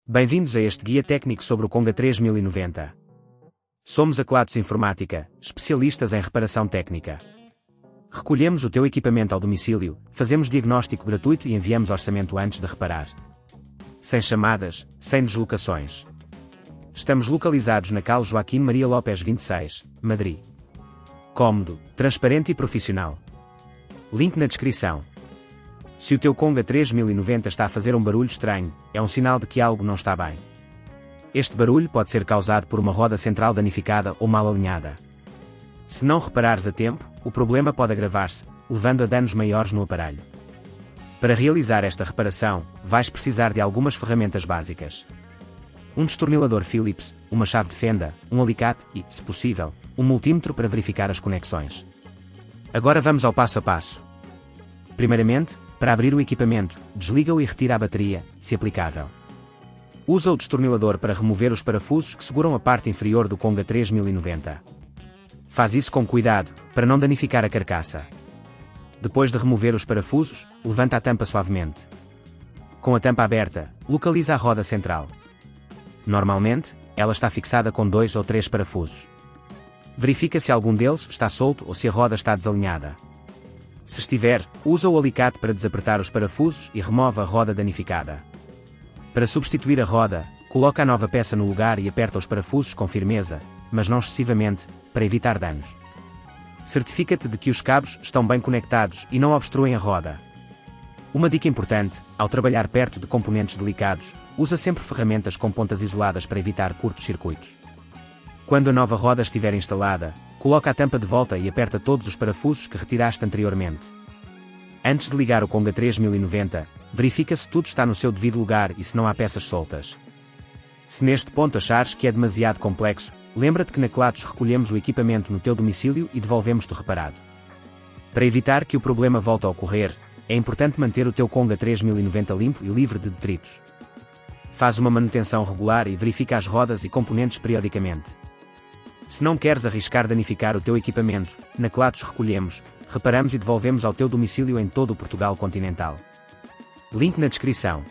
Bem-vindos a este guia técnico sobre o Conga 3090. Somos a Kelatos Informática, especialistas em reparação técnica. Recolhemos o teu equipamento ao domicílio, fazemos diagnóstico gratuito e enviamos orçamento antes de reparar. Sem chamadas, sem deslocações. Estamos localizados na Cal Joaquim Maria Lopes 26, Madrid. Cómodo, transparente e profissional. Link na descrição. Se o teu Conga 3090 está a fazer um barulho estranho, é um sinal de que algo não está bem. Este barulho pode ser causado por uma roda central danificada ou mal alinhada. Se não reparares a tempo, o problema pode agravar-se, levando a danos maiores no aparelho. Para realizar esta reparação, vais precisar de algumas ferramentas básicas. Um destornilador Phillips, uma chave de fenda, um alicate e, se possível, um multímetro para verificar as conexões. Agora vamos ao passo a passo. Primeiramente, para abrir o equipamento, desliga-o e retira a bateria, se aplicável. Usa o destornilador para remover os parafusos que seguram a parte inferior do Conga 3090. Faz isso com cuidado, para não danificar a carcaça. Depois de remover os parafusos, levanta a tampa suavemente. Com a tampa aberta, localiza a roda central. Normalmente, ela está fixada com 2 ou 3 parafusos. Verifica se algum deles está solto ou se a roda está desalinhada. Se estiver, usa o alicate para desapertar os parafusos e remove a roda danificada. Para substituir a roda, coloca a nova peça no lugar e aperta os parafusos com firmeza, mas não excessivamente, para evitar danos. Certifica-te de que os cabos estão bem conectados e não obstruem a roda. Uma dica importante, ao trabalhar perto de componentes delicados, usa sempre ferramentas com pontas isoladas para evitar curtos-circuitos. Quando a nova roda estiver instalada, coloca a tampa de volta e aperta todos os parafusos que retiraste anteriormente. Antes de ligar o Conga 3090, verifica se tudo está no seu devido lugar e se não há peças soltas. Se neste ponto achares que é demasiado complexo, lembra-te que na Kelatos recolhemos o equipamento no teu domicílio e devolvemos-te reparado. Para evitar que o problema volte a ocorrer, é importante manter o teu Conga 3090 limpo e livre de detritos. Faz uma manutenção regular e verifica as rodas e componentes periodicamente. Se não queres arriscar danificar o teu equipamento, na Kelatos recolhemos, reparamos e devolvemos ao teu domicílio em todo o Portugal continental. Link na descrição.